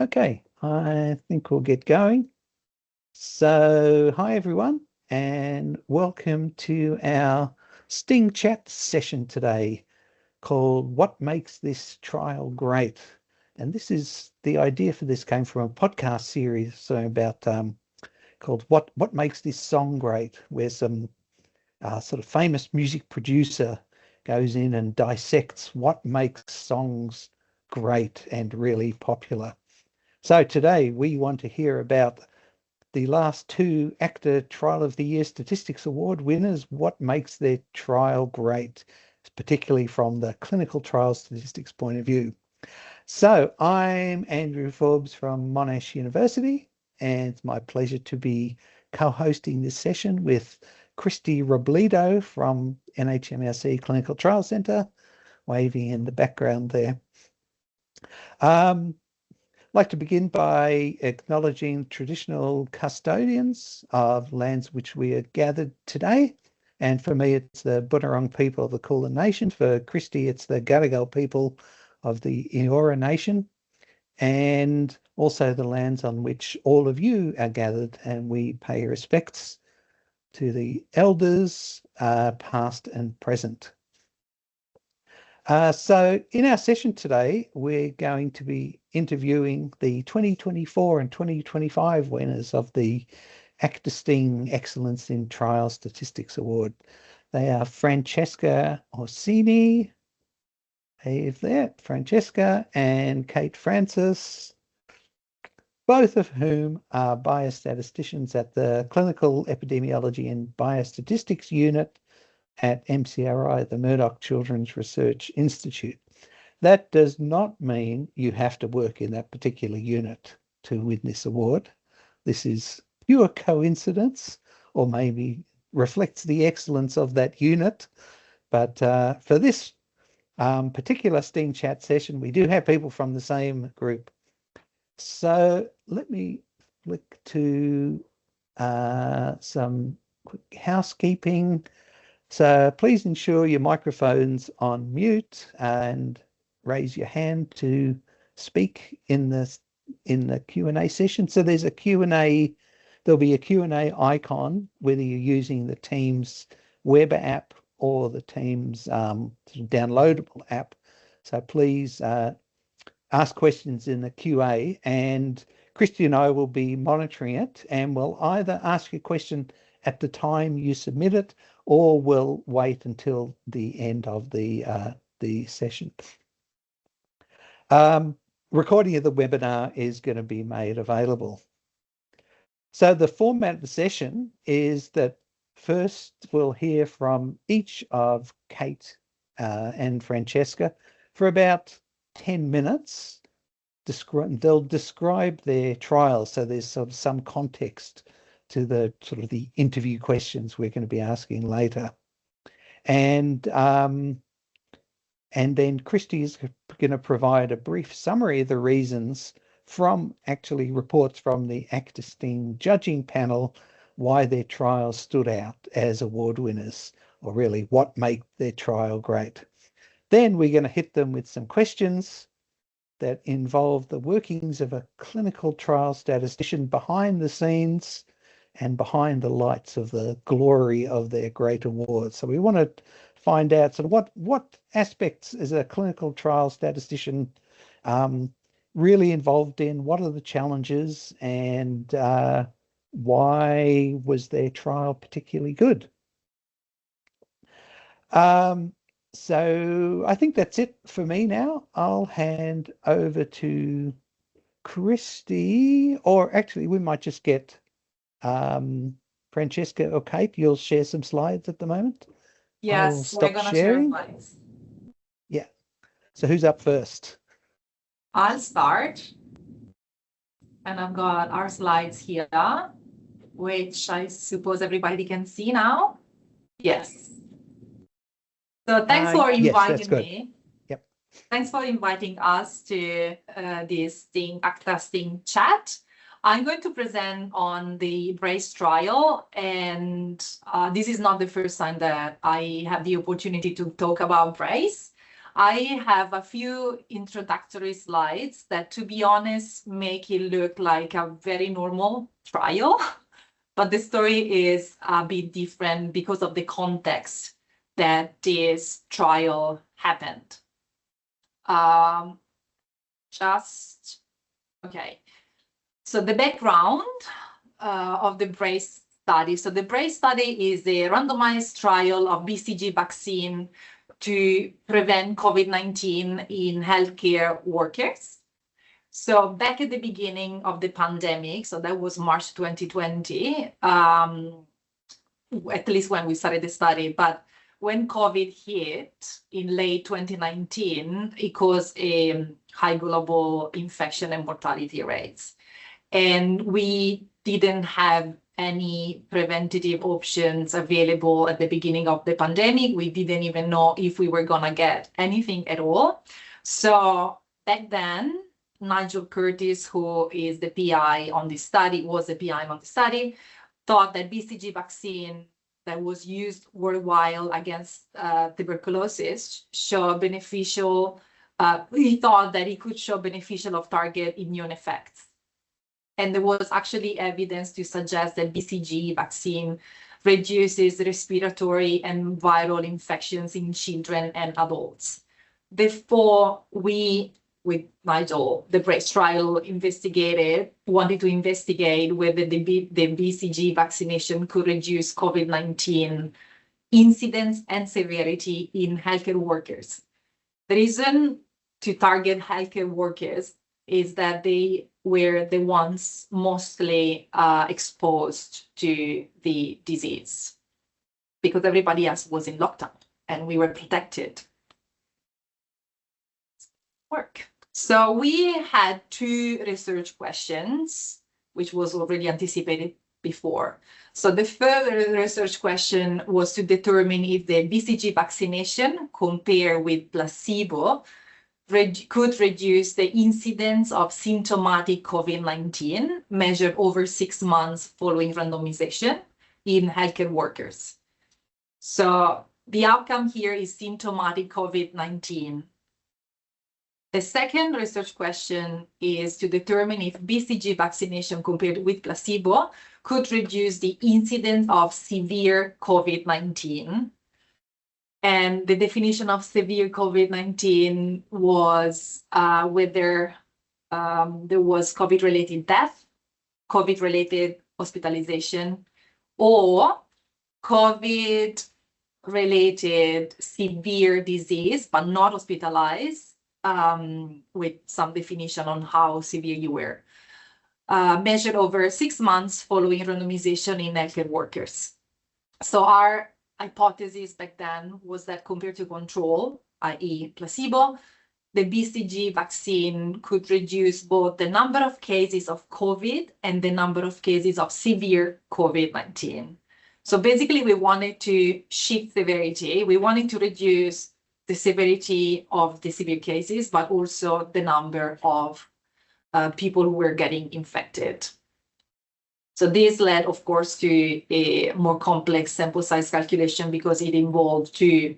Okay, I think we'll get going. So, hi everyone, and welcome to our STInG chat session today called What Makes This Trial Great? And the idea for this came from a podcast series about called What Makes This Song Great, where some sort of famous music producer goes in and dissects what makes songs great and really popular. So today we want to hear about the last two ACTA Trial of the Year Statistics Award winners, what makes their trial great, particularly from the clinical trial statistics point of view. So I'm Andrew Forbes from Monash University, and it's my pleasure to be co-hosting this session with Christy Robledo from NHMRC Clinical Trial Centre, waving in the background there. I'd like to begin by acknowledging traditional custodians of lands which we are gathered today. And for me, it's the Bunurong people of the Kulin Nation. For Christy, it's the Gadigal people of the Eora Nation, and also the lands on which all of you are gathered. And we pay respects to the elders, past and present. So in our session today, we're going to be interviewing the 2024 and 2025 winners of the ACTA STInG Excellence in Trial Statistics Award. They are Francesca Orsini, Francesca, and Kate Francis, both of whom are biostatisticians at the Clinical Epidemiology and Biostatistics Unit at MCRI, the Murdoch Children's Research Institute. That does not mean you have to work in that particular unit to win this award. This is pure coincidence, or maybe reflects the excellence of that unit. But for this particular STInG chat session, we do have people from the same group. So let me flick to some quick housekeeping. So please ensure your microphone's on mute and raise your hand to speak in the Q&A session. So there's a Q&A, there'll be a Q&A icon, whether you're using the Teams web app or the Teams downloadable app. So please ask questions in the QA, and Christy and I will be monitoring it, and we'll either ask a question at the time you submit it, or we'll wait until the end of the session. Recording of the webinar is going to be made available. So the format of the session is that first we'll hear from each of Kate and Francesca for about 10 minutes. They'll describe their trials, so there's sort of some context to the sort of the interview questions we're going to be asking later. And then Christy is going to provide a brief summary of the reasons from actually reports from the ACTA STInG judging panel why their trials stood out as award winners, or really what make their trial great. Then we're going to hit them with some questions that involve the workings of a clinical trial statistician behind the scenes and behind the lights of the glory of their great awards. So we want to find out sort of what aspects is a clinical trial statistician really involved in, what are the challenges, and why was their trial particularly good. So I think that's it for me now. I'll hand over to Christy, or actually we might just get Francesca or Kate. You'll share some slides at the moment. Yes, we're gonna share slides. Yeah. So who's up first? I'll start. And I've got our slides here, which I suppose everybody can see now. Yes. So thanks for inviting me. Yep. Thanks for inviting us to this ACTA STInG chat. I'm going to present on the BRACE trial, and this is not the first time that I have the opportunity to talk about BRACE. I have a few introductory slides that, to be honest, make it look like a very normal trial, but the story is a bit different because of the context that this trial happened. Okay. So the background of the BRACE study. So the BRACE study is a randomized trial of BCG vaccine to prevent COVID-19 in healthcare workers. So back at the beginning of the pandemic, so that was March 2020, at least when we started the study, but when COVID hit in late 2019, it caused a high global infection and mortality rates. And we didn't have any preventative options available at the beginning of the pandemic. We didn't even know if we were gonna get anything at all. So back then, Nigel Curtis, who is the PI on the study, was the PI on the study, thought that BCG vaccine that was used worldwide against tuberculosis showed beneficial, he thought that it could show beneficial of target immune effects. And there was actually evidence to suggest that BCG vaccine reduces respiratory and viral infections in children and adults. Therefore, we, with Nigel, the BRACE trial wanted to investigate whether the BCG vaccination could reduce COVID-19 incidence and severity in healthcare workers. The reason to target healthcare workers is that they were the ones mostly exposed to the disease, because everybody else was in lockdown and we were protected. So we had two research questions, which was already anticipated before. So the further research question was to determine if the BCG vaccination compared with placebo could reduce the incidence of symptomatic COVID-19 measured over 6 months following randomization in healthcare workers. So the outcome here is symptomatic COVID-19. The second research question is to determine if BCG vaccination compared with placebo could reduce the incidence of severe COVID-19. And the definition of severe COVID-19 was whether there was COVID-related death, COVID-related hospitalization, or COVID-related severe disease, but not hospitalized, with some definition on how severe you were, measured over 6 months following randomization in healthcare workers. So our hypothesis back then was that compared to control, i.e. placebo, the BCG vaccine could reduce both the number of cases of COVID and the number of cases of severe COVID-19. So basically, we wanted to shift severity. We wanted to reduce the severity of the severe cases, but also the number of people who were getting infected. So this led, of course, to a more complex sample size calculation because it involved two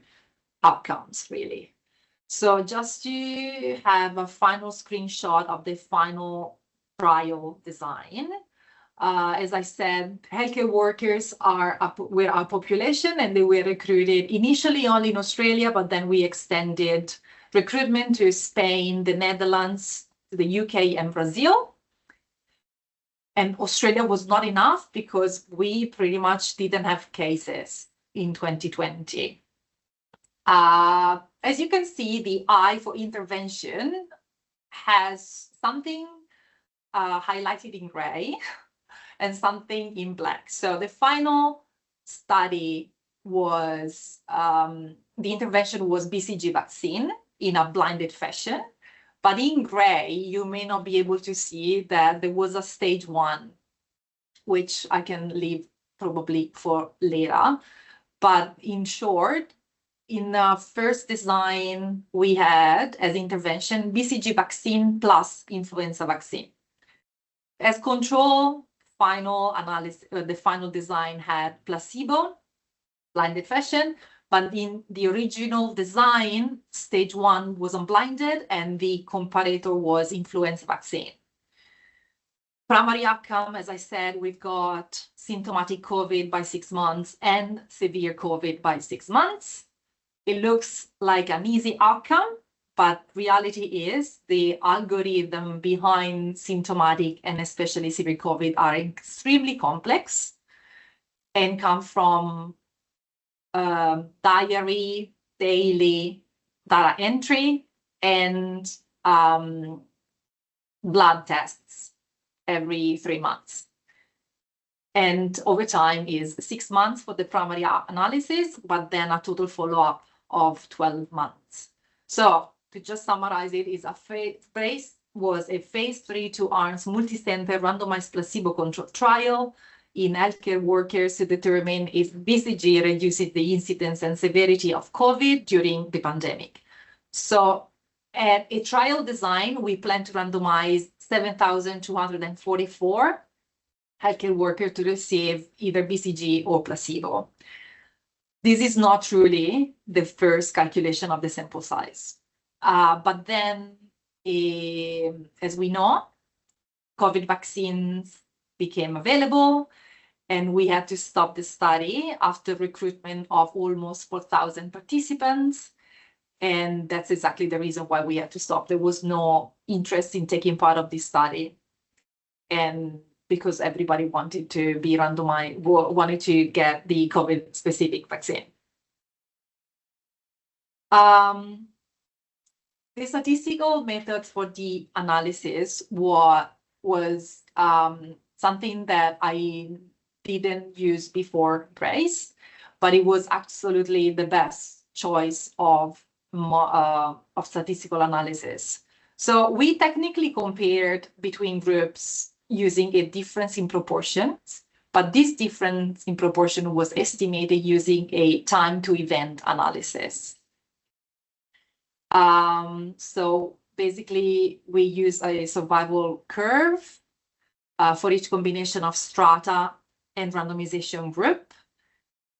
outcomes, really. So just to have a final screenshot of the final trial design, as I said, healthcare workers were our population, and they were recruited initially only in Australia, but then we extended recruitment to Spain, the Netherlands, the UK, and Brazil. And Australia was not enough because we pretty much didn't have cases in 2020. As you can see, the I for intervention has something highlighted in gray and something in black. So the final study was, the intervention was BCG vaccine in a blinded fashion. But in gray, you may not be able to see that there was a stage 1, which I can leave probably for later. But in short, in the first design, we had as intervention BCG vaccine plus influenza vaccine. As control, final analysis, the final design had placebo, blinded fashion, But in the original design, stage 1 was unblinded and the comparator was influenza vaccine. Primary outcome, as I said, we've got symptomatic COVID by 6 months and severe COVID by 6 months. It looks like an easy outcome, but reality is the algorithm behind symptomatic and especially severe COVID are extremely complex and come from diary, daily data entry, and blood tests every 3 months. And over time is 6 months for the primary analysis, but then a total follow-up of 12 months. So to just summarize it, is a phase 3 2 arms multi-center randomized placebo-controlled trial in healthcare workers to determine if BCG reduces the incidence and severity of COVID during the pandemic. So at a trial design, we plan to randomize 7,244 healthcare workers to receive either BCG or placebo. This is not truly the first calculation of the sample size. But then, as we know, COVID vaccines became available, and we had to stop the study after recruitment of almost 4,000 participants. And that's exactly the reason why we had to stop. There was no interest in taking part of this study. And because everybody wanted to be randomized, wanted to get the COVID specific vaccine. The statistical method for the analysis was something that I didn't use before PRAISE, but it was absolutely the best choice of statistical analysis. So we technically compared between groups using a difference in proportions, but this difference in proportion was estimated using a time to event analysis. So basically we use a survival curve for each combination of strata and randomization group,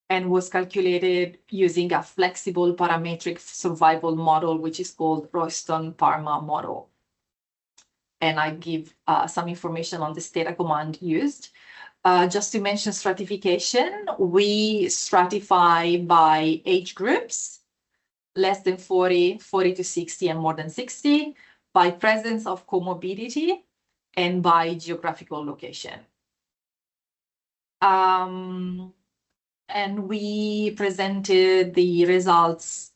and was calculated using a flexible parametric survival model, which is called Royston-Parma model. And I give some information on this data command used. Just to mention stratification, we stratify by age groups, less than 40, 40 to 60, and more than 60, by presence of comorbidity, and by geographical location. And we presented the results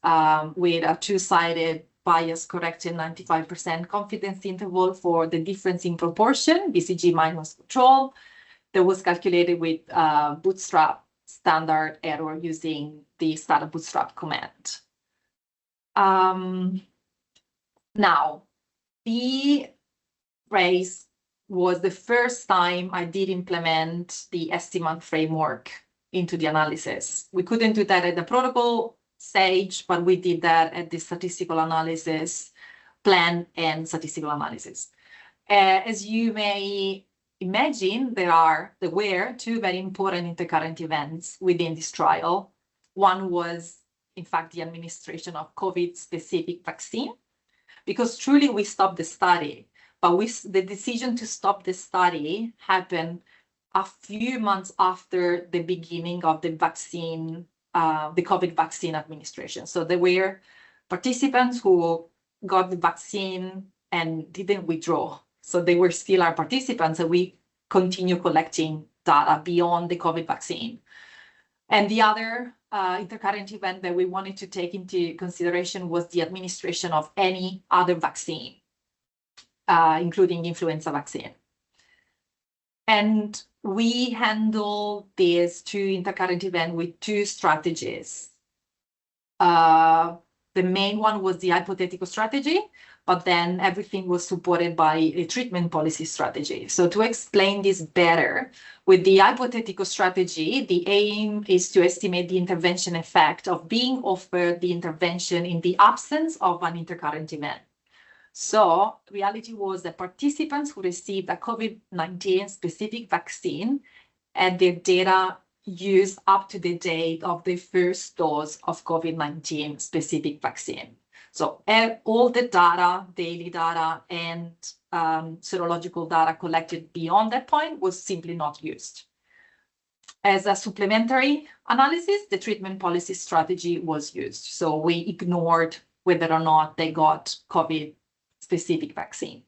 with a two-sided bias corrected 95% confidence interval for the difference in proportion, BCG minus control, that was calculated with bootstrap standard error using the stata bootstrap command. Now, the PRAISE was the first time I did implement the estimate framework into the analysis. We couldn't do that at the protocol stage, but we did that at the statistical analysis plan and statistical analysis. As you may imagine, there were two very important intercurrent events within this trial. One was, in fact, the administration of COVID-specific vaccine, because truly we stopped the study, but the decision to stop the study happened a few months after the beginning of the vaccine, the COVID vaccine administration. So there were participants who got the vaccine and didn't withdraw. So they were still our participants, and we continue collecting data beyond the COVID vaccine. And the other intercurrent event that we wanted to take into consideration was the administration of any other vaccine, including influenza vaccine. And we handle these two intercurrent events with two strategies. The main one was the hypothetical strategy, but then everything was supported by a treatment policy strategy. So to explain this better, with the hypothetical strategy, the aim is to estimate the intervention effect of being offered the intervention in the absence of an intercurrent event. So reality was that participants who received a COVID-19 specific vaccine had their data used up to the date of the first dose of COVID-19 specific vaccine. So all the data, daily data, and serological data collected beyond that point was simply not used. As a supplementary analysis, the treatment policy strategy was used. So we ignored whether or not they got COVID-specific vaccine.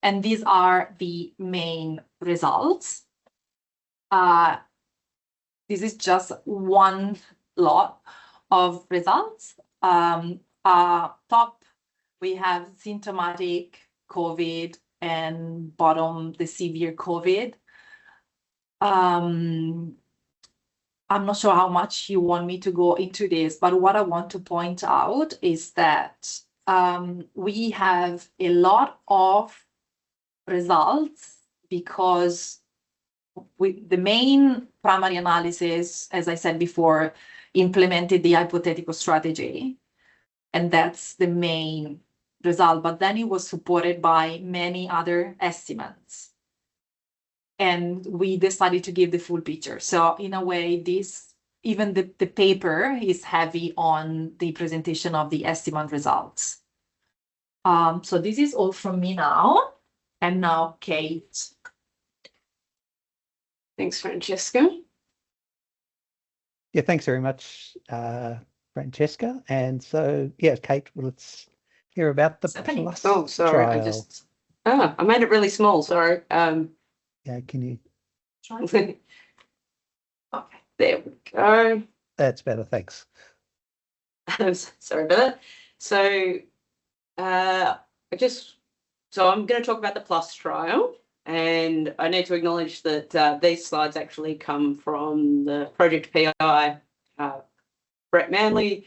And these are the main results. This is just one lot of results. Top, we have symptomatic COVID, and bottom, the severe COVID. I'm not sure how much you want me to go into this, but what I want to point out is that we have a lot of results because the main primary analysis, as I said before, implemented the hypothetical strategy, and that's the main result. But then it was supported by many other estimates, and we decided to give the full picture. So in a way, even the paper is heavy on the presentation of the estimate results. So this is all from me now, and now Kate. Thanks, Francesca. Yeah, thanks very much, Francesca. And so, yeah, Kate, let's hear about the PLUS Oh, sorry, trial. I made it really small, sorry. Yeah, can you? Okay, there we go. That's better, thanks. Sorry about that. So, I'm going to talk about the PLUS trial, and I need to acknowledge that these slides actually come from the project PI, Brett Manley,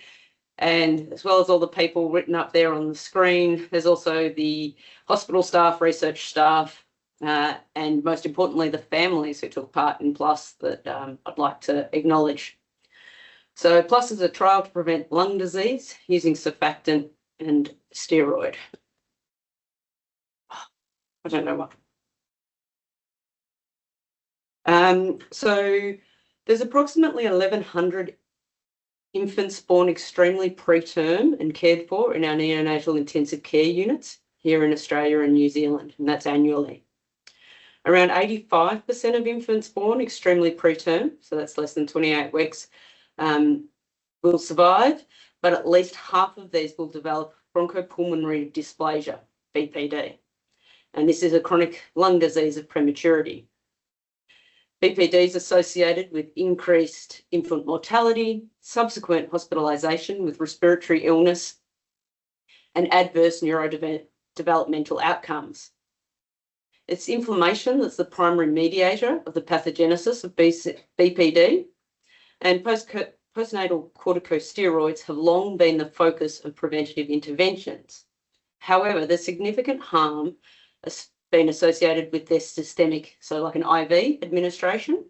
and as well as all the people written up there on the screen, there's also the hospital staff, research staff, and most importantly, the families who took part in PLUS that I'd like to acknowledge. So PLUS is a trial to prevent lung disease using surfactant and steroid. I don't know what. So there's approximately 1,100 infants born extremely preterm and cared for in our neonatal intensive care units here in Australia and New Zealand, and that's annually. Around 85% of infants born extremely preterm, so that's less than 28 weeks, will survive, but at least half of these will develop bronchopulmonary dysplasia, BPD. And this is a chronic lung disease of prematurity. BPD is associated with increased infant mortality, subsequent hospitalisation with respiratory illness, and adverse neurodevelopmental outcomes. It's inflammation that's the primary mediator of the pathogenesis of BPD, and postnatal corticosteroids have long been the focus of preventative interventions. However, the significant harm has been associated with their systemic, so like an IV administration.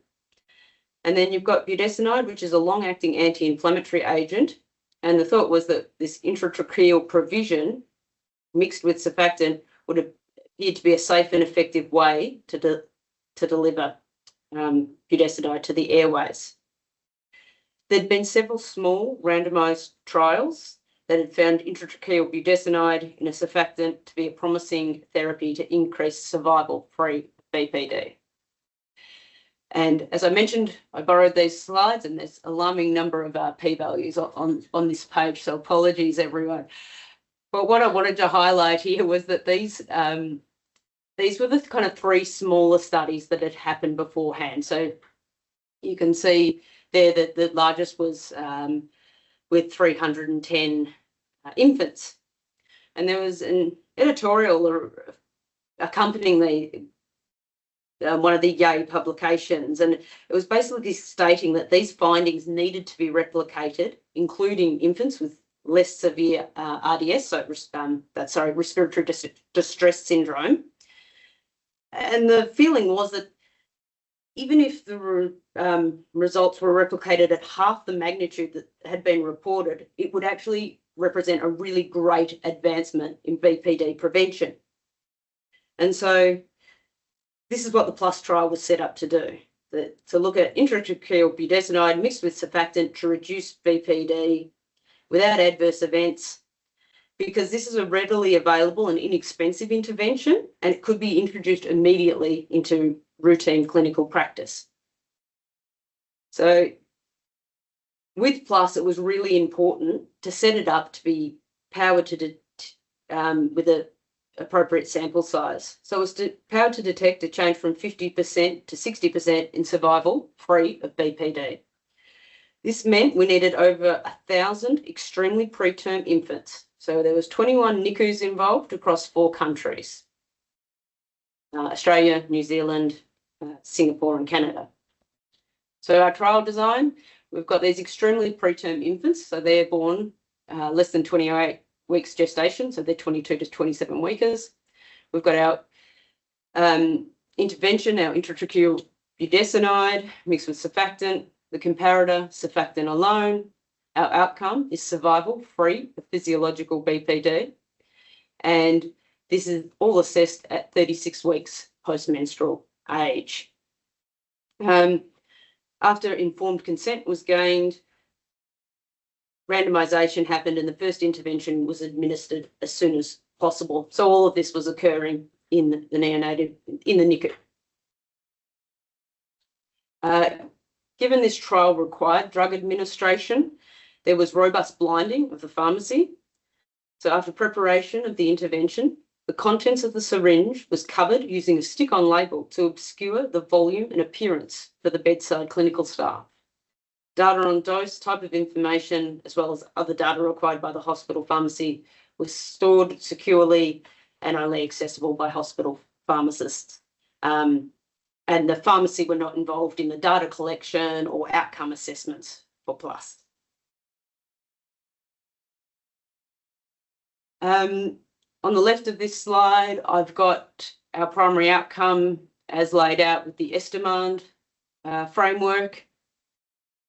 And then you've got budesonide, which is a long-acting anti-inflammatory agent. And the thought was that this intratracheal provision mixed with surfactant would appear to be a safe and effective way to deliver budesonide to the airways. There'd been several small randomised trials that had found intratracheal budesonide in a surfactant to be a promising therapy to increase survival-free BPD. And as I mentioned, I borrowed these slides, and there's an alarming number of p-values on this page, so apologies, everyone. But what I wanted to highlight here was that these were the kind of three smaller studies that had happened beforehand. So you can see there that the largest was with 310 infants. And there was an editorial accompanying one of the Yay publications, and it was basically stating that these findings needed to be replicated, including infants with less severe RDS, so respiratory distress syndrome. And the feeling was that even if the results were replicated at half the magnitude that had been reported, it would actually represent a really great advancement in BPD prevention. And so this is what the PLUS trial was set up to do. to look at intratracheal budesonide mixed with surfactant to reduce BPD without adverse events, because this is a readily available and inexpensive intervention, and it could be introduced immediately into routine clinical practice. So with PLUS, it was really important to set it up to be powered with an appropriate sample size. So it was powered to detect a change from 50% to 60% in survival free of BPD. This meant we needed over 1,000 extremely preterm infants. So there was 21 NICUs involved across 4 countries, Australia, New Zealand, Singapore and Canada. So our trial design, we've got these extremely preterm infants. So they're born less than 28 weeks gestation. So they're 22 to 27 weekers. We've got our intervention, our intratracheal budesonide mixed with surfactant, the comparator, surfactant alone. Our outcome is survival free of physiological BPD. And this is all assessed at 36 weeks postmenstrual age. After informed consent was gained, randomisation happened and the first intervention was administered as soon as possible. So all of this was occurring in the neonatal, in the NICU. Given this trial required drug administration, there was robust blinding of the pharmacy. So after preparation of the intervention, the contents of the syringe was covered using a stick-on label to obscure the volume and appearance for the bedside clinical staff. Data on dose, type of information, as well as other data required by the hospital pharmacy was stored securely and only accessible by hospital pharmacists. And the pharmacy were not involved in the data collection or outcome assessments for PLUS. On the left of this slide, I've got our primary outcome as laid out with the STInG framework,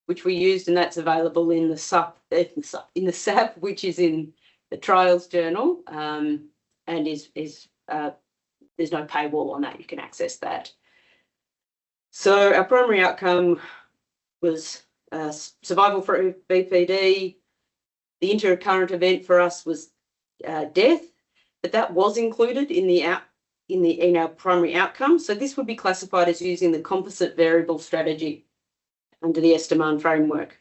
which we used, and that's available in the SAP, which is in the trials journal, and there's no paywall on that. You can access that. So our primary outcome was survival for BPD. The intercurrent event for us was death, but that was included in our primary outcome. So this would be classified as using the composite variable strategy under the STInG framework.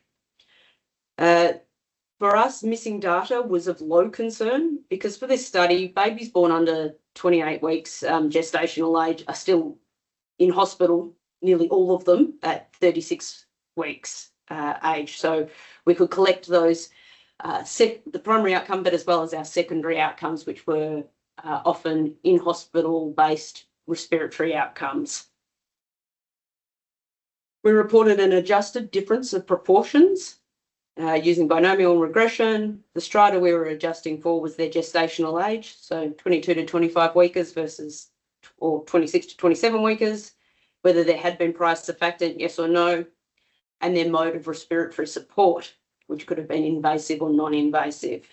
For us, missing data was of low concern because for this study, babies born under 28 weeks gestational age are still in hospital, nearly all of them at 36 weeks age. So we could collect those, the primary outcome, but as well as our secondary outcomes, which were often in-hospital-based respiratory outcomes. We reported an adjusted difference of proportions using binomial regression. The strata we were adjusting for was their gestational age, so 22 to 25 weekers versus, or 26 to 27 weekers, whether there had been prior surfactant, yes or no, and their mode of respiratory support, which could have been invasive or non-invasive.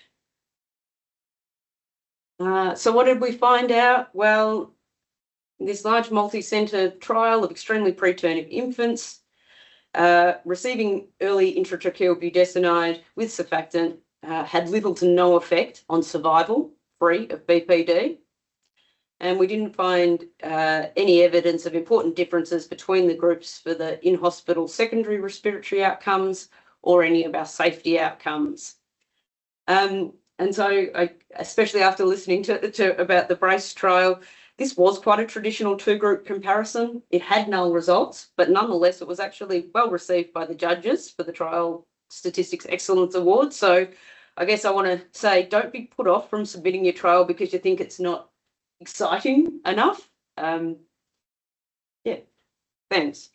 So what did we find out? Well, this large multi-centre trial of extremely preterm infants receiving early intratracheal budesonide with surfactant had little to no effect on survival free of BPD. And we didn't find any evidence of important differences between the groups for the in-hospital secondary respiratory outcomes or any of our safety outcomes. And so, especially after listening to about the BRACE trial, this was quite a traditional two-group comparison. It had null results, but nonetheless, it was actually well received by the judges for the Trial Statistics Excellence Award. So I guess I want to say, don't be put off from submitting your trial because you think it's not exciting enough. Yeah, thanks.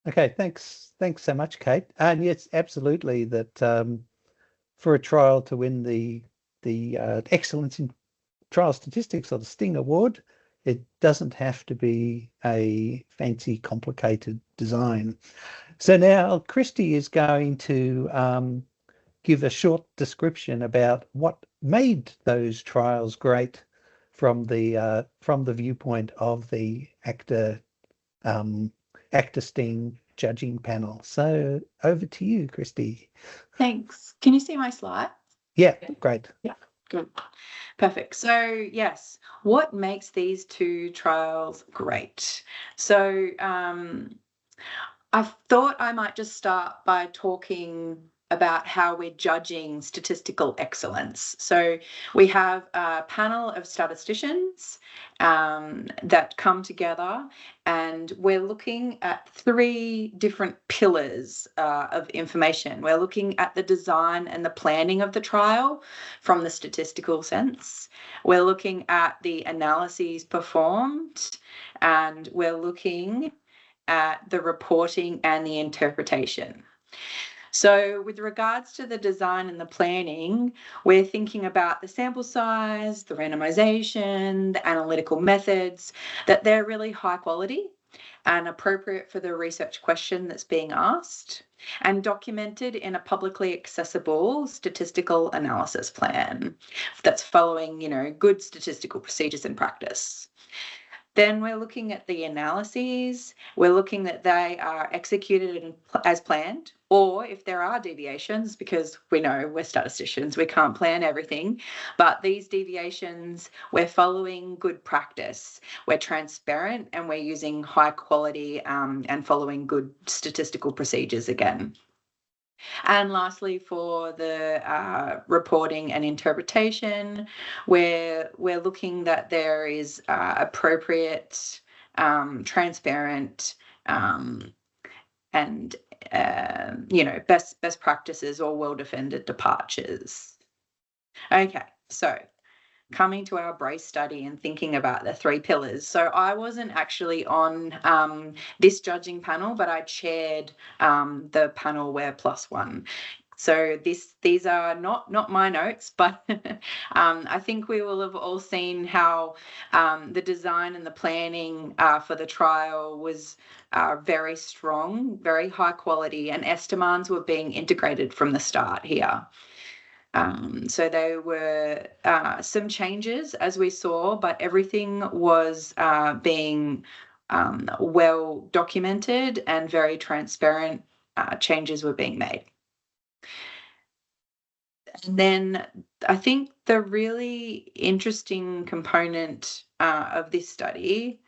Okay, thanks so much, Kate. And yes, absolutely, that for a trial to win the Excellence in Trial Statistics or the STInG Award, it doesn't have to be a fancy, complicated design. So now Christy is going to give a short description about what made those trials great from the viewpoint of the ACTA STInG judging panel. So over to you, Christy. Thanks. Can you see my slide? Yeah, great. Yeah, good. Perfect. So yes, what makes these two trials great? So I thought I might just start by talking about how we're judging statistical excellence. So we have a panel of statisticians that come together, and we're looking at 3 different pillars of information. We're looking at the design and the planning of the trial from the statistical sense. We're looking at the analyses performed, and we're looking at the reporting and the interpretation. So with regards to the design and the planning, we're thinking about the sample size, the randomization, the analytical methods, that they're really high quality and appropriate for the research question that's being asked, and documented in a publicly accessible statistical analysis plan that's following, good statistical procedures and practice. Then we're looking at the analyses. We're looking that they are executed as planned, or if there are deviations, because we know we're statisticians, we can't plan everything, but these deviations, we're following good practice. We're transparent and we're using high quality and following good statistical procedures again. And lastly, for the reporting and interpretation, we're looking that there is appropriate, transparent, and best practices or well-defended departures. Okay, so coming to our BRACE study and thinking about the 3 pillars. So I wasn't actually on this judging panel, but I chaired the panel where +1. So these are not my notes, but I think we will have all seen how the design and the planning for the trial was very strong, very high quality, and estimans were being integrated from the start here. So there were some changes, as we saw, but everything was being well documented and very transparent. Changes were being made. And then I think the really interesting component of this study,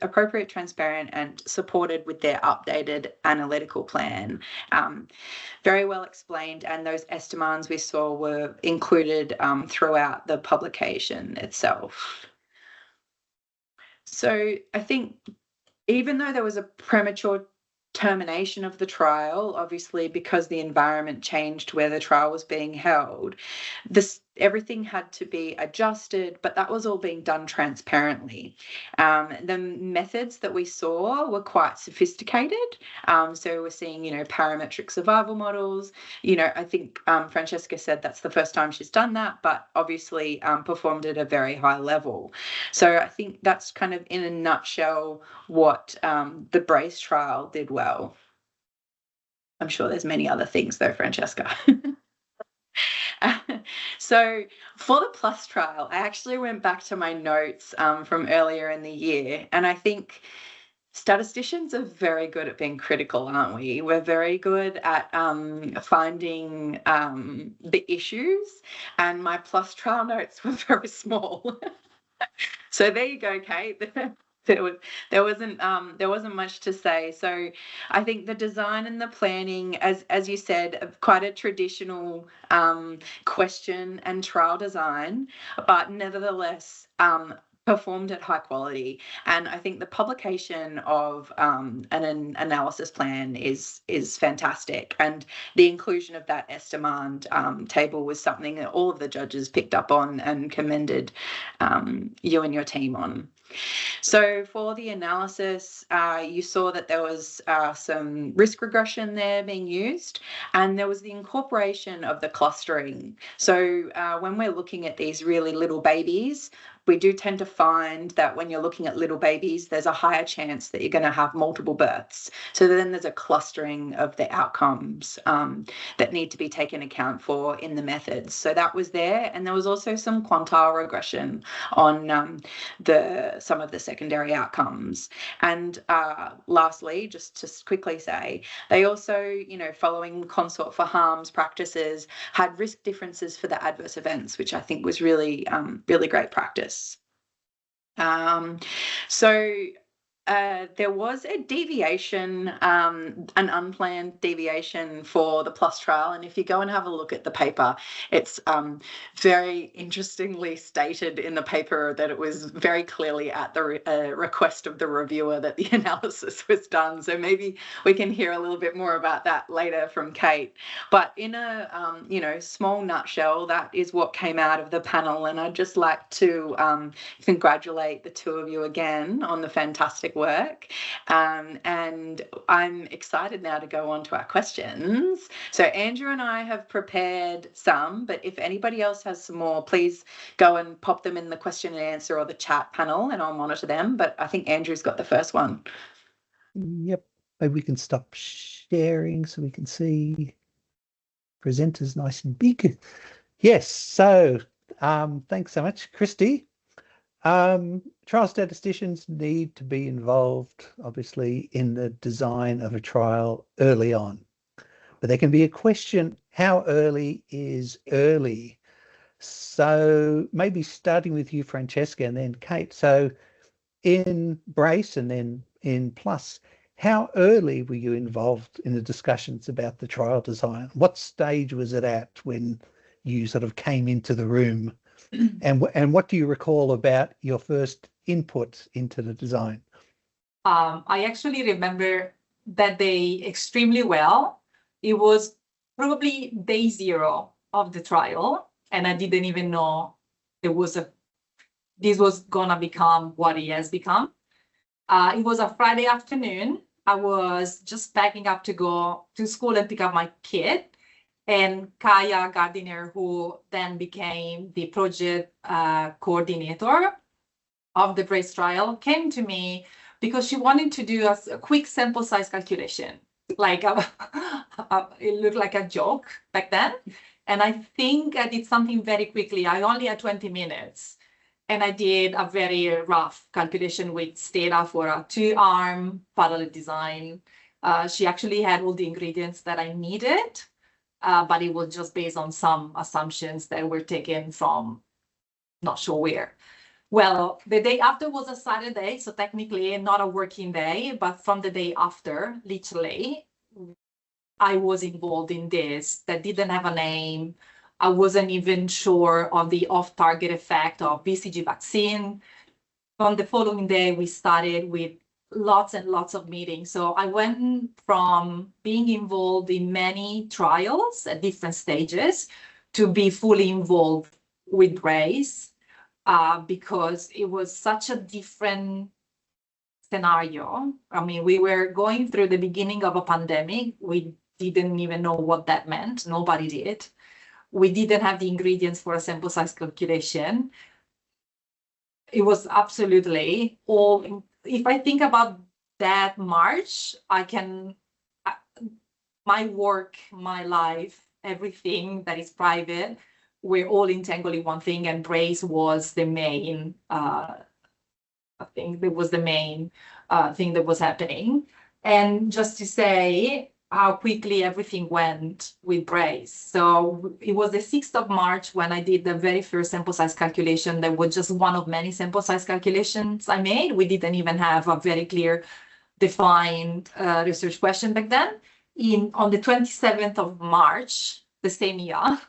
appropriate, transparent, and supported with their updated analytical plan. Very well explained, and those estimans we saw were included throughout the publication itself. So I think even though there was a premature termination of the trial, obviously because the environment changed where the trial was being held, everything had to be adjusted, but that was all being done transparently. The methods that we saw were quite sophisticated. So we're seeing, parametric survival models. I think Francesca said that's the first time she's done that, but obviously performed at a very high level. So I think that's kind of in a nutshell what the BRACE trial did well. I'm sure there's many other things though, Francesca. So for the PLUS trial, I actually went back to my notes from earlier in the year, and I think statisticians are very good at being critical, aren't we? We're very good at finding the issues, and my PLUS trial notes were very small. So there you go, Kate. There wasn't much to say. So I think the design and the planning, as you said, quite a traditional question and trial design, but nevertheless performed at high quality. And I think the publication of an analysis plan is fantastic. And the inclusion of that estimand table was something that all of the judges picked up on and commended you and your team on. So for the analysis, you saw that there was some risk regression there being used, and there was the incorporation of the clustering. So when we're looking at these really little babies, we do tend to find that when you're looking at little babies, there's a higher chance that you're going to have multiple births. So then there's a clustering of the outcomes that need to be taken account for in the methods. So that was there. And there was also some quantile regression on some of the secondary outcomes. And lastly, just to quickly say, they also, you know, following consort for harms practices, had risk differences for the adverse events, which I think was really, really great practice. There was a deviation, an unplanned deviation for the PLUS trial. And if you go and have a look at the paper, it's very interestingly stated in the paper that it was very clearly at the request of the reviewer that the analysis was done. So maybe we can hear a little bit more about that later from Kate. But in a you know, small nutshell, that is what came out of the panel. And I'd just like to congratulate the two of you again on the fantastic work, and I'm excited now to go on to our questions. So Andrew and I have prepared some, but if anybody else has some more, please go and pop them in the question and answer or the chat panel and I'll monitor them. But I think Andrew's got the first one. Yep. Maybe we can stop sharing so we can see presenters nice and big. Yes. So thanks so much, Christy. Trial statisticians need to be involved, obviously, in the design of a trial early on. But there can be a question, how early is early? So maybe starting with you, Francesca, and then Kate. So in BRACE and then in PLUS, how early were you involved in the discussions about the trial design? What stage was it at when you sort of came into the room? And what do you recall about your first input into the design? I actually remember that day extremely well. It was probably day 0 of the trial, and I didn't even know this was gonna become what it has become. It was a Friday afternoon. I was just packing up to go to school and pick up my kid. And Kaya Gardiner, who then became the project coordinator of the BRACE trial, came to me because she wanted to do a quick sample size calculation. Like it looked like a joke back then. And I think I did something very quickly. I only had 20 minutes. And I did a very rough calculation with data for a 2-arm parallel design. She actually had all the ingredients that I needed. But it was just based on some assumptions that were taken from not sure where. Well, the day after was a Saturday, so technically not a working day, but from the day after, literally, I was involved in this that didn't have a name. I wasn't even sure of the off-target effect of BCG vaccine. From the following day, we started with lots and lots of meetings. So I went from being involved in many trials at different stages to be fully involved with BRACE because it was such a different scenario. I mean, we were going through the beginning of a pandemic. We didn't even know what that meant. Nobody did. We didn't have the ingredients for a sample size calculation. It was absolutely all. If I think about that March, my work, my life, everything that is private, we're all entangled in one thing, and BRACE was the main, I think it was the main thing that was happening. And just to say how quickly everything went with BRACE. So it was the 6th of March when I did the very first sample size calculation. That was just one of many sample size calculations I made. We didn't even have a very clear, defined research question back then. On the 27th of March, the same year,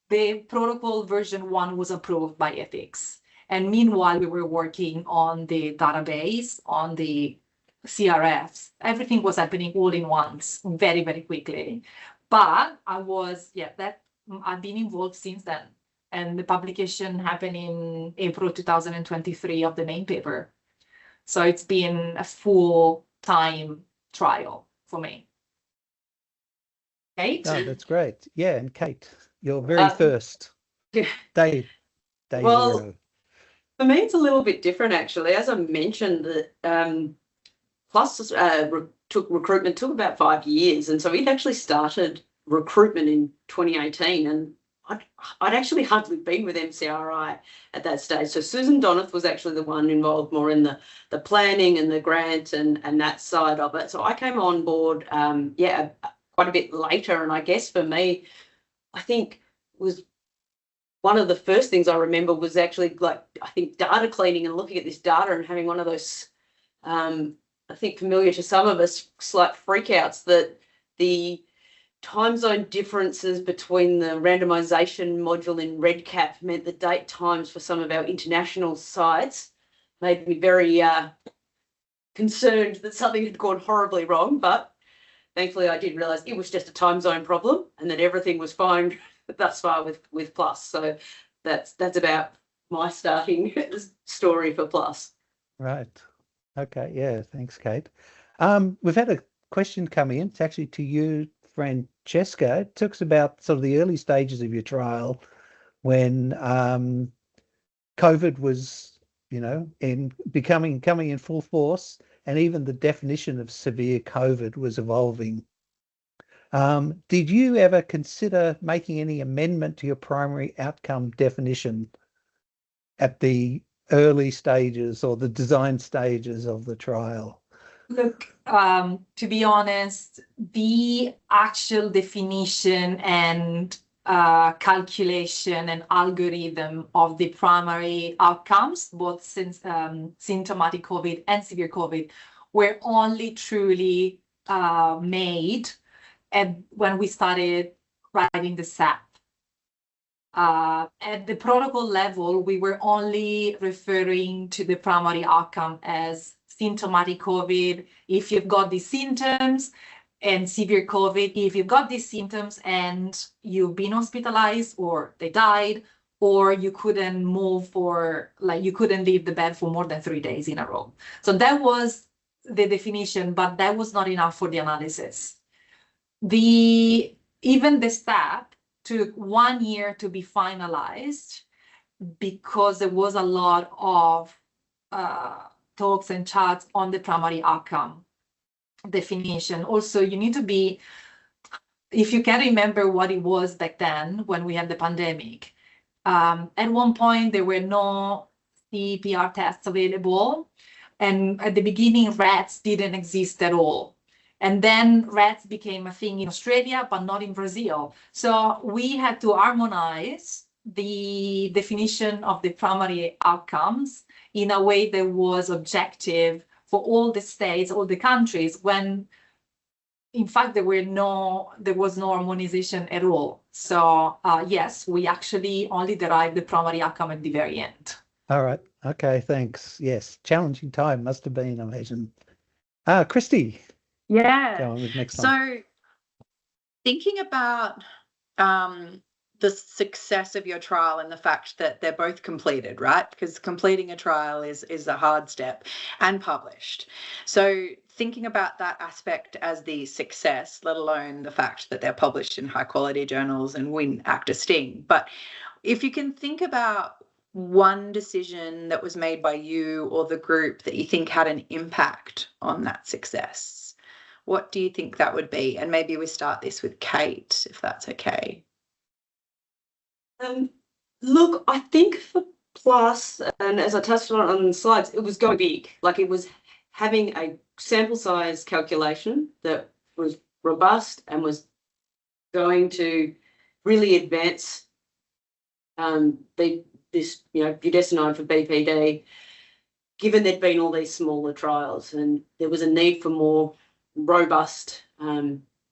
the protocol version 1 was approved by ethics. And meanwhile, we were working on the database, on the CRFs. Everything was happening all in once, very, very quickly. But I've been involved since then. And the publication happened in April 2023 of the main paper. So it's been a full-time trial for me. Kate? Oh, that's great. Yeah, and Kate, your very first day Well, 0. For me, it's a little bit different, actually. As I mentioned, that Plus recruitment took about 5 years, and so we'd actually started recruitment in 2018, and I'd actually hardly been with MCRI at that stage. So Susan Donath was actually the one involved more in the planning and the grant and that side of it. So I came on board, quite a bit later, and I guess for me, I think was one of the first things I remember was actually I think data cleaning and looking at this data and having one of those, I think familiar to some of us, slight freakouts that the time zone differences between the randomisation module in REDCap meant the date times for some of our international sites made me very concerned that something had gone horribly wrong. But thankfully, I did realise it was just a time zone problem and that everything was fine thus far with Plus. So that's about my starting story for Plus. Right. Okay. Yeah. Thanks, Kate. We've had a question come in. It's actually to you, Francesca. It talks about sort of the early stages of your trial when COVID was, coming in full force, and even the definition of severe COVID was evolving. Did you ever consider making any amendment to your primary outcome definition at the early stages or the design stages of the trial? Look, to be honest, the actual definition and calculation and algorithm of the primary outcomes, both symptomatic COVID and severe COVID, were only truly made when we started writing the SAP. At the protocol level, we were only referring to the primary outcome as symptomatic COVID if you've got these symptoms, and severe COVID if you've got these symptoms and you've been hospitalized or they died, or you couldn't move you couldn't leave the bed for more than 3 days in a row. So that was the definition, but that was not enough for the analysis. Even the SAP took 1 year to be finalized because there was a lot of talks and charts on the primary outcome definition. Also, you need to be, if you can remember what it was back then when we had the pandemic, at one point there were no CPR tests available, and at the beginning rats didn't exist at all. And then rats became a thing in Australia, but not in Brazil. So we had to harmonize the definition of the primary outcomes in a way that was objective for all the states, all the countries, when in fact there was no harmonization at all. So yes, we actually only derived the primary outcome at the very end. All right. Okay. Thanks. Yes. Challenging time must have been, I imagine. Christy. Yeah. Go on with next one. So thinking about the success of your trial and the fact that they're both completed, right? Because completing a trial is a hard step, and published. So thinking about that aspect as the success, let alone the fact that they're published in high quality journals and win ACTA STInG. But if you can think about one decision that was made by you or the group that you think had an impact on that success, what do you think that would be? And maybe we start this with Kate, if that's okay. Look, I think for Plus, and as I touched on the slides, it was going big. Like, it was having a sample size calculation that was robust and was going to really advance this budesonide for BPD, given there'd been all these smaller trials, and there was a need for more robust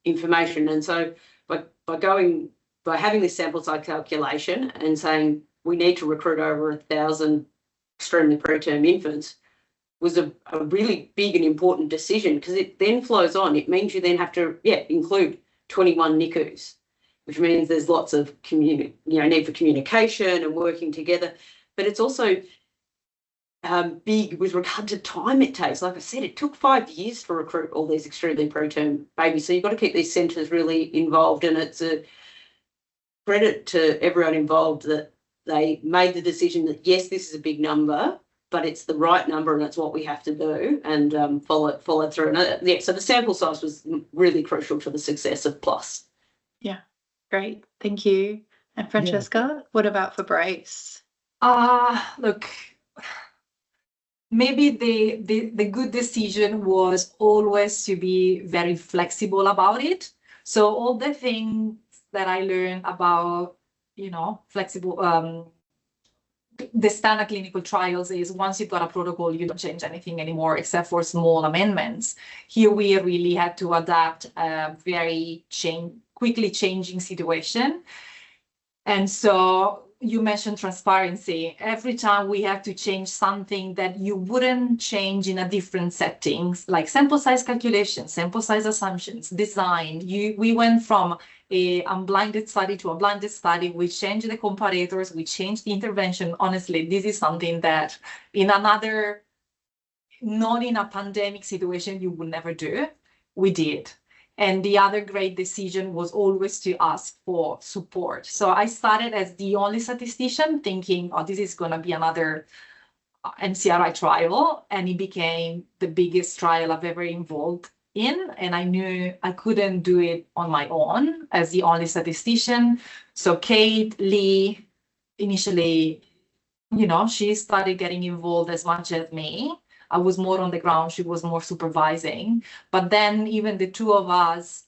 information. And so by having this sample size calculation and saying we need to recruit over 1,000 extremely preterm infants was a really big and important decision, because it then flows on. It means you then have to include 21 NICUs, which means there's lots of need for communication and working together. But it's also big with regard to time it takes. Like I said, it took 5 years to recruit all these extremely preterm babies. So you've got to keep these centres really involved, and it's a credit to everyone involved that they made the decision that, yes, this is a big number, but it's the right number and it's what we have to do, and follow through. And yeah, so the sample size was really crucial to the success of PLUS. Yeah, great. Thank you. And Francesca, what about for BRACE? Look, maybe the good decision was always to be very flexible about it. So all the things that I learned about, flexible, the standard clinical trials is once you've got a protocol, you don't change anything anymore except for small amendments. Here we really had to adapt a very quickly changing situation. And so you mentioned transparency. Every time we have to change something that you wouldn't change in a different settings, like sample size calculation, sample size assumptions, design. We went from a unblinded study to a blinded study. We changed the comparators, we changed the intervention. Honestly, this is something that not in a pandemic situation, you would never do. We did. And the other great decision was always to ask for support. So I started as the only statistician thinking, oh, this is going to be another MCRI trial. And it became the biggest trial I've ever involved in. And I knew I couldn't do it on my own as the only statistician. So Kate, Lee, initially, she started getting involved as much as me. I was more on the ground, she was more supervising. But then even the two of us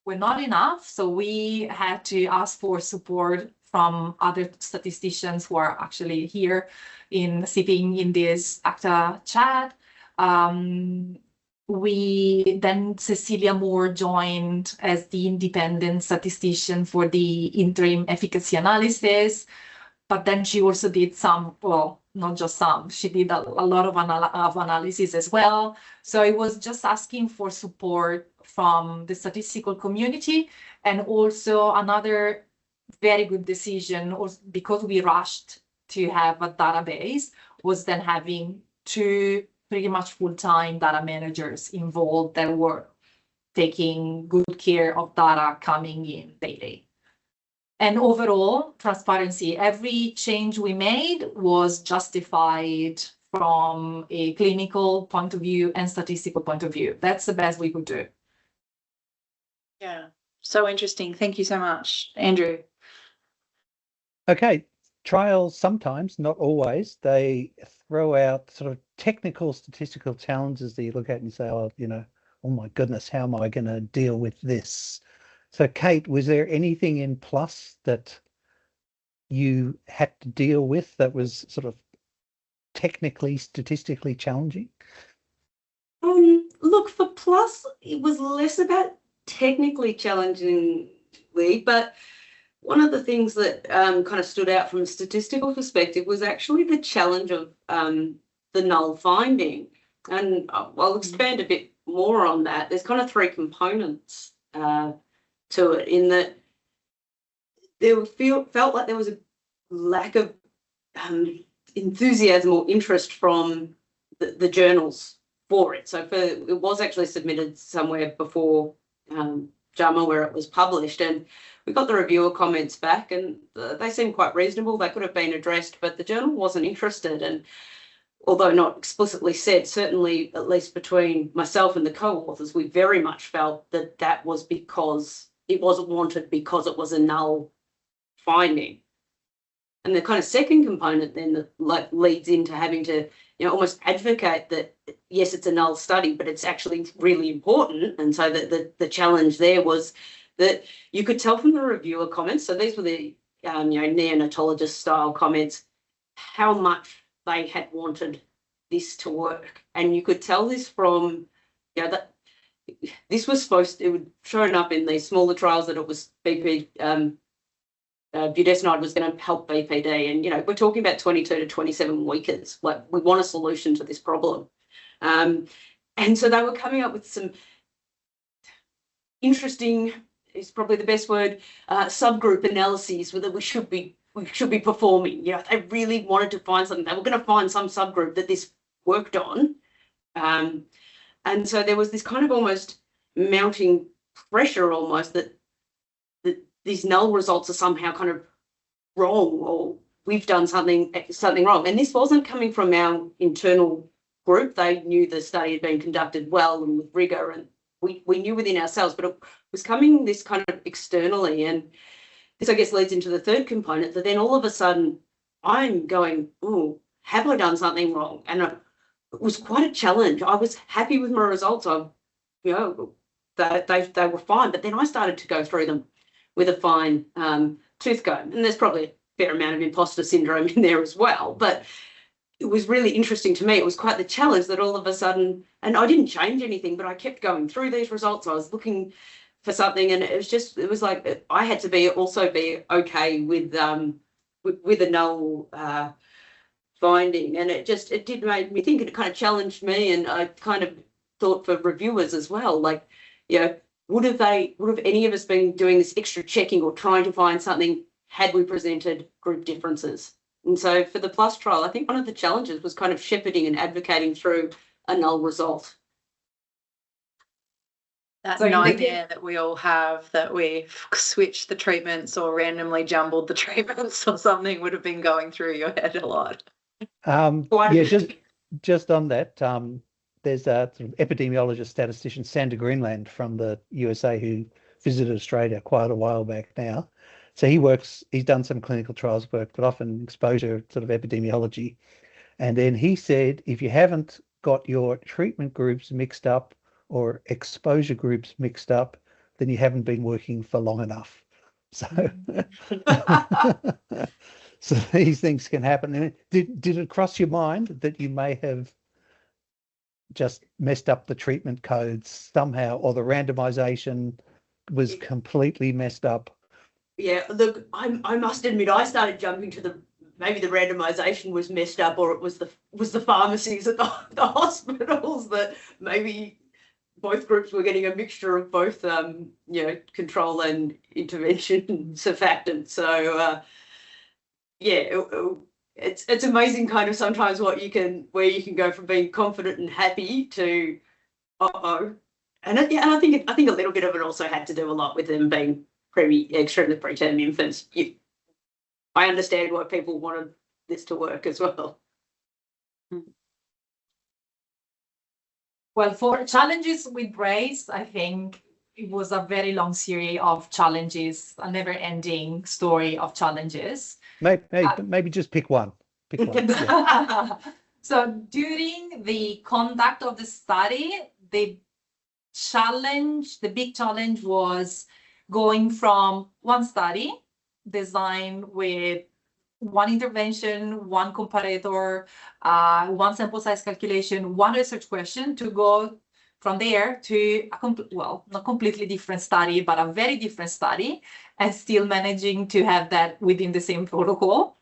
were not enough. So we had to ask for support from other statisticians who are actually here sitting in this ACTA chat. Cecilia Moore joined as the independent statistician for the interim efficacy analysis. But then she also did not just some, she did a lot of analysis as well. So it was just asking for support from the statistical community. And also another very good decision, because we rushed to have a database, was then having two pretty much full-time data managers involved that were taking good care of data coming in daily. And overall, transparency. Every change we made was justified from a clinical point of view and statistical point of view. That's the best we could do. Yeah, so interesting. Thank you so much, Andrew. Okay, trials sometimes, not always, they throw out sort of technical statistical challenges that you look at and you say, oh, oh my goodness, how am I going to deal with this? So, Kate, was there anything in PLUS that you had to deal with that was sort of technically, statistically challenging? Look, for PLUS, it was less about technically challenging, but one of the things that kind of stood out from a statistical perspective was actually the challenge of the null finding. And I'll expand a bit more on that. There's kind of three components to it, in that there felt like there was a lack of enthusiasm or interest from the journals for it. So it was actually submitted somewhere before JAMA where it was published, and we got the reviewer comments back, and they seemed quite reasonable. They could have been addressed, but the journal wasn't interested. And although not explicitly said, certainly at least between myself and the co-authors, we very much felt that that was because it wasn't wanted, because it was a null finding. And the kind of second component then that leads into having to almost advocate that, yes, it's a null study, but it's actually really important. And so the challenge there was that you could tell from the reviewer comments, so these were the neonatologist style comments, how much they had wanted this to work. And you could tell this from, that this was it would shown up in these smaller trials that it was BP, budesonide was going to help BPD. And, we're talking about 22 to 27 weekers. Like, we want a solution to this problem. And so they were coming up with some interesting, is probably the best word, subgroup analyses that we should be performing. They really wanted to find something. They were going to find some subgroup that this worked on. And so there was this kind of almost mounting pressure almost that these null results are somehow kind of wrong, or we've done something wrong. And this wasn't coming from our internal group. They knew the study had been conducted well and with rigor, and we knew within ourselves, but it was coming this kind of externally. And this, I guess, leads into the third component, that then all of a sudden I'm going, oh, have I done something wrong? And it was quite a challenge. I was happy with my results. They were fine, but then I started to go through them with a fine tooth comb. And there's probably a fair amount of imposter syndrome in there as well. But it was really interesting to me. It was quite the challenge that all of a sudden, and I didn't change anything, but I kept going through these results. I was looking for something, and it was like I had to also be okay with a null finding. And it did make me think. It kind of challenged me, and I kind of thought for reviewers as well, like, would have any of us been doing this extra checking or trying to find something had we presented group differences? And so for the PLUS trial, I think one of the challenges was kind of shepherding and advocating through a null result. That nightmare that we all have, that we've switched the treatments or randomly jumbled the treatments or something, would have been going through your head a lot. Just on that, there's a sort of epidemiologist statistician, Sander Greenland from the USA, who visited Australia quite a while back now. So he's done some clinical trials work, but often exposure sort of epidemiology. And then he said, if you haven't got your treatment groups mixed up or exposure groups mixed up, then you haven't been working for long enough. So, so these things can happen. Did it cross your mind that you may have just messed up the treatment codes somehow, or the randomization was completely messed up? Yeah, look, I must admit, I started jumping to maybe the randomization was messed up, or it was the pharmacies at the hospitals, that maybe both groups were getting a mixture of both, control and intervention surfactant. So, it's amazing kind of sometimes where you can go from being confident and happy to, and I think a little bit of it also had to do a lot with them being extremely preterm infants. I understand why people wanted this to work as well. Well, for challenges with brace, I think it was a very long series of challenges, a never-ending story of challenges. Maybe just pick one. Yeah. So during the conduct of the study, the big challenge was going from one study designed with one intervention, one comparator, one sample size calculation, one research question, to go from there to not completely different study, but a very different study, and still managing to have that within the same protocol.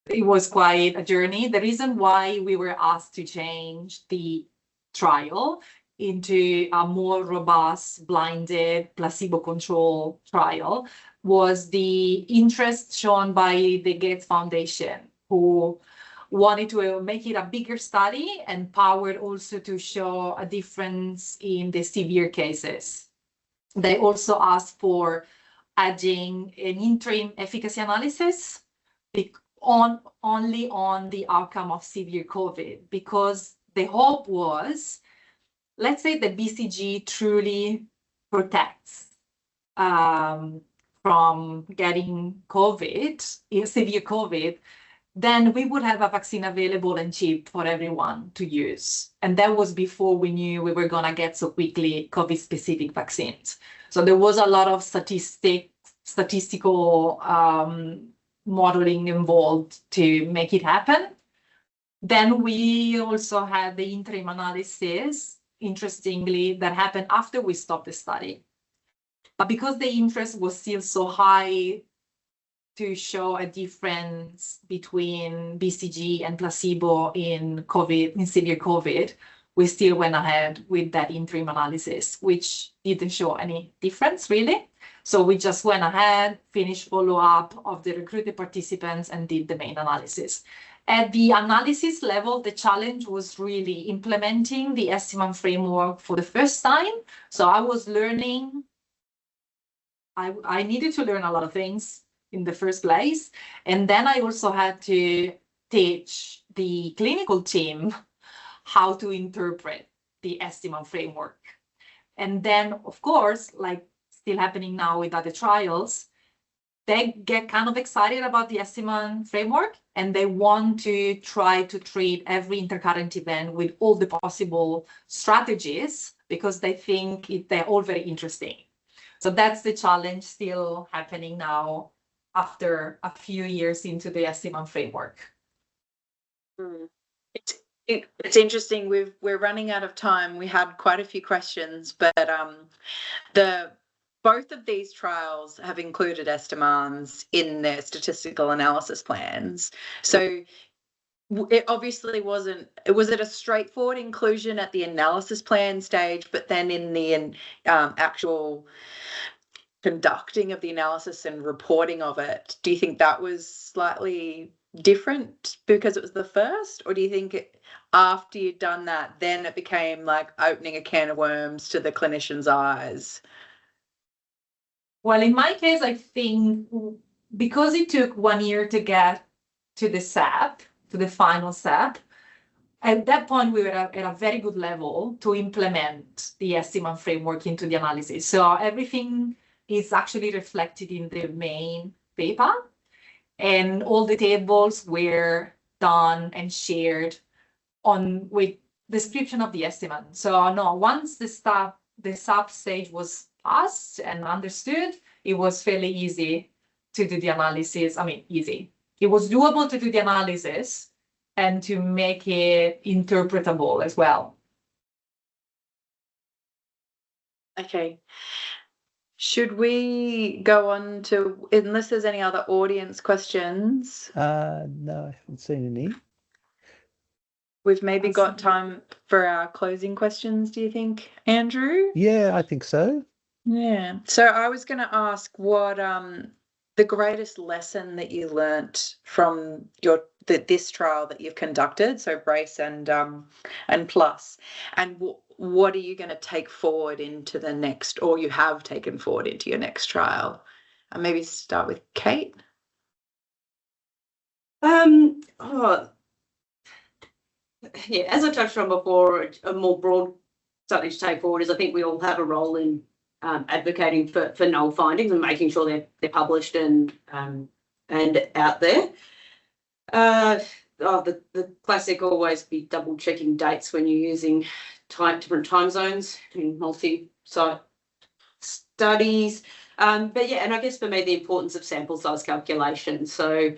It was quite a journey. The reason why we were asked to change the trial into a more robust, blinded, placebo-controlled trial was the interest shown by the Gates Foundation, who wanted to make it a bigger study and powered also to show a difference in the severe cases. They also asked for adding an interim efficacy analysis only on the outcome of severe COVID, because the hope was, let's say the BCG truly protects from getting COVID, severe COVID, then we would have a vaccine available and cheap for everyone to use. And that was before we knew we were going to get so quickly COVID-specific vaccines. So there was a lot of statistical modeling involved to make it happen. Then we also had the interim analysis, interestingly, that happened after we stopped the study. But because the interest was still so high to show a difference between BCG and placebo in COVID, in severe COVID, we still went ahead with that interim analysis, which didn't show any difference really. So we just went ahead, finished follow-up of the recruited participants, and did the main analysis. At the analysis level, the challenge was really implementing the estimate framework for the first time. So I was learning, I needed to learn a lot of things. in the first place. And then I also had to teach the clinical team how to interpret the estimate framework. And then, of course, like still happening now with other trials, they get kind of excited about the estimate framework, and they want to try to treat every intercurrent event with all the possible strategies because they think they're all very interesting. So that's the challenge still happening now after a few years into the estimate framework. It's interesting. We're running out of time. We had quite a few questions, but both of these trials have included estimans in their statistical analysis plans. So it obviously wasn't. Was it a straightforward inclusion at the analysis plan stage, but then in the actual conducting of the analysis and reporting of it, do you think that was slightly different because it was the first, or do you think after you'd done that, then it became like opening a can of worms to the clinician's eyes? Well, in my case, I think because it took 1 year to get to the SAP, to the final SAP, at that point, we were at a very good level to implement the estimate framework into the analysis. So everything is actually reflected in the main paper, and all the tables were done and shared with description of the estimate. So no, once the SAP stage was passed and understood, it was fairly easy to do the analysis. I mean, easy. It was doable to do the analysis and to make it interpretable as well. Okay. Should we go on to, unless there's any other audience questions? No, I haven't seen any. We've maybe got time for our closing questions, do you think, Andrew? Yeah, I think so. Yeah. So I was going to ask what the greatest lesson that you learnt from this trial that you've conducted, so Brace and Plus, and what are you going to take forward into the next, or you have taken forward into your next trial? And maybe start with Kate. Yeah, as I touched on before, a more broad something to take forward is I think we all have a role in advocating for null findings and making sure they're published and out there. The classic always be double checking dates when you're using different time zones in multi-site studies. But yeah, and I guess for me the importance of sample size calculation. So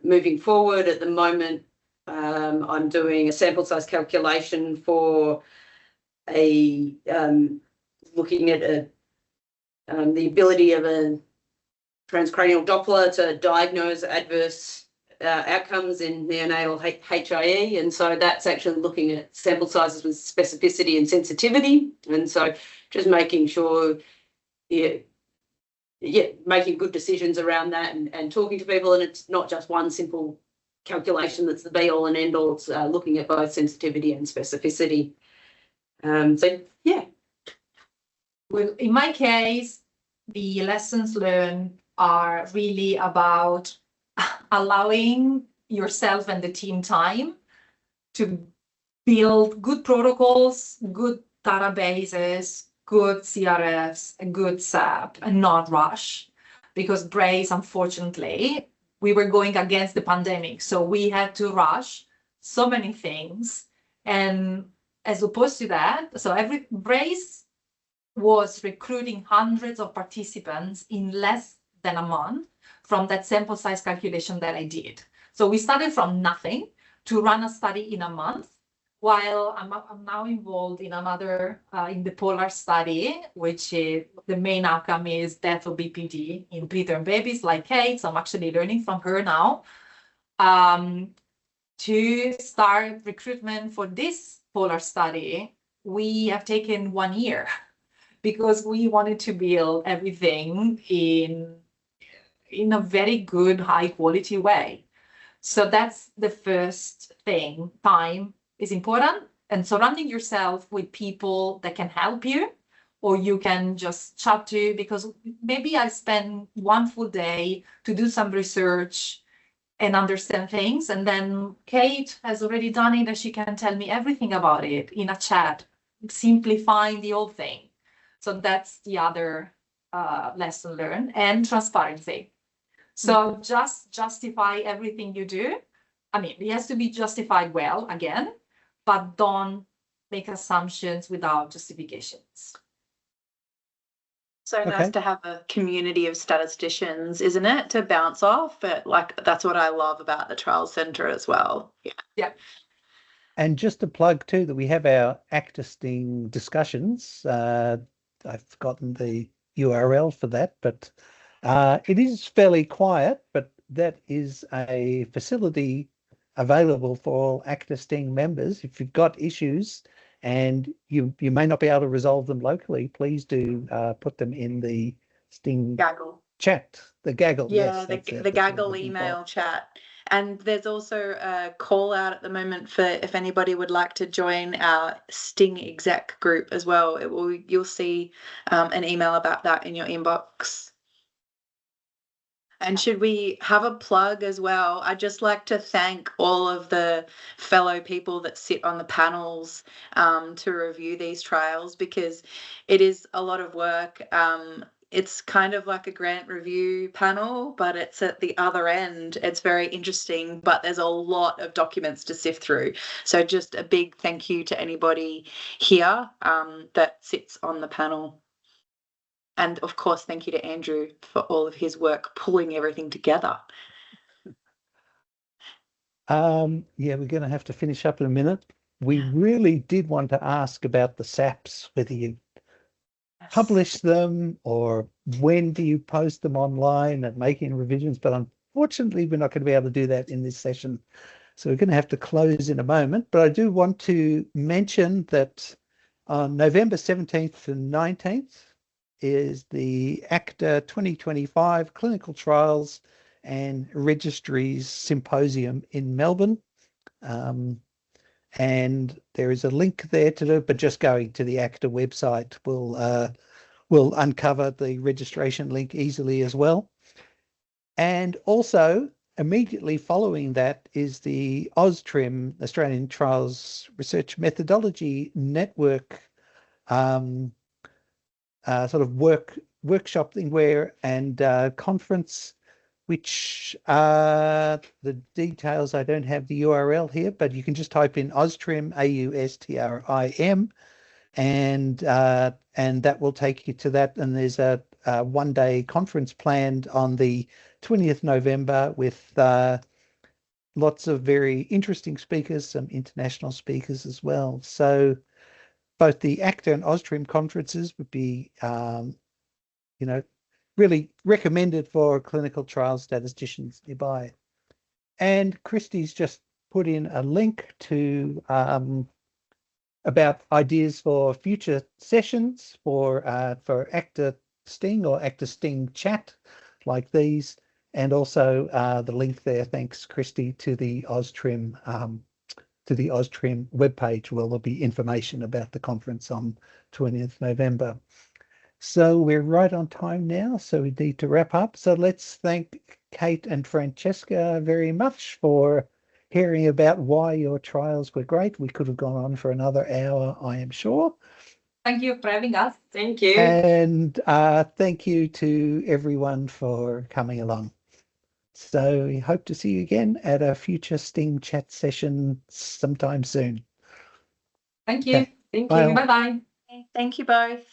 moving forward at the moment, I'm doing a sample size calculation for looking at the ability of a transcranial Doppler to diagnose adverse outcomes in neonatal HIE, and so that's actually looking at sample sizes with specificity and sensitivity, and so just making sure, making good decisions around that and talking to people, and it's not just one simple calculation that's the be all and end all. It's looking at both sensitivity and specificity. So yeah. Well, in my case, the lessons learned are really about allowing yourself and the team time to build good protocols, good databases, good CRFs, a good SAP, and not rush. Because Brace, unfortunately, we were going against the pandemic, so we had to rush so many things. And as opposed to that, so every Brace was recruiting hundreds of participants in less than a month from that sample size calculation that I did. So we started from nothing to run a study in a month, while I'm now involved in another, in the Polar study, which is, the main outcome is death of BPD in preterm babies like Kate. So I'm actually learning from her now to start recruitment for this Polar study. We have taken 1 year because we wanted to build everything in a very good, high quality way. So that's the first thing. Time is important, and surrounding yourself with people that can help you or you can just chat to, because maybe I spend one full day to do some research and understand things, and then Kate has already done it and she can tell me everything about it in a chat, simplifying the whole thing. So that's the other lesson learned. And transparency. So just justify everything you do. I mean, it has to be justified well, again, but don't make assumptions without justifications. So Okay. nice to have a community of statisticians, isn't it, to bounce off? But like, that's what I love about the Trials Centre as well. Yeah. And just to plug too that we have our ACTA STInG discussions. I've forgotten the URL for that, but it is fairly quiet, but that is a facility available for all ACTA STInG members. If you've got issues and you may not be able to resolve them locally, please do put them in the STInG Gaggle. chat, the Gaggle. Yeah, Yes, that's it, the that's what I'm Gaggle looking for. email chat. And there's also a call out at the moment for if anybody would like to join our STInG exec group as well. You'll see an email about that in your inbox. And should we have a plug as well? I'd just like to thank all of the fellow people that sit on the panels to review these trials, because it is a lot of work. It's kind of like a grant review panel, but it's at the other end. It's very interesting, but there's a lot of documents to sift through. So just a big thank you to anybody here that sits on the panel. And of course, thank you to Andrew for all of his work pulling everything together. Yeah, we're going to have to finish up in a minute. We really did want to ask about the SAPs, whether you publish them or when do you post them online and making revisions, but unfortunately we're not going to be able to do that in this session. So we're going to have to close in a moment, but I do want to mention that on November 17th and 19th is the ACTA 2025 Clinical Trials and Registries Symposium in Melbourne. And there is a link there to do it, but just going to the ACTA website will uncover the registration link easily as well. And also immediately following that is the AUSTRIM, Australian Trials Research Methodology Network sort of workshop thing and conference, which the details, I don't have the URL here, but you can just type in AUSTRIM, AUSTRIM, and that will take you to that. And there's a one-day conference planned on the 20th November with lots of very interesting speakers, some international speakers as well. So both the ACTA and AUSTRIM conferences would be, really recommended for clinical trial statisticians nearby. And Christy's just put in a link to about ideas for future sessions for ACTA STInG or ACTA STInG chat like these, and also the link there, thanks Christy, to the AUSTRIM webpage where there'll be information about the conference on 20th November. So we're right on time now, so we need to wrap up. So let's thank Kate and Francesca very much for hearing about why your trials were great. We could have gone on for another hour, I am sure. Thank you for having us. Thank you. And thank you to everyone for coming along. So we hope to see you again at a future STInG chat session sometime soon. Thank you. Okay. Thank Bye. you. Bye-bye. Thank you both.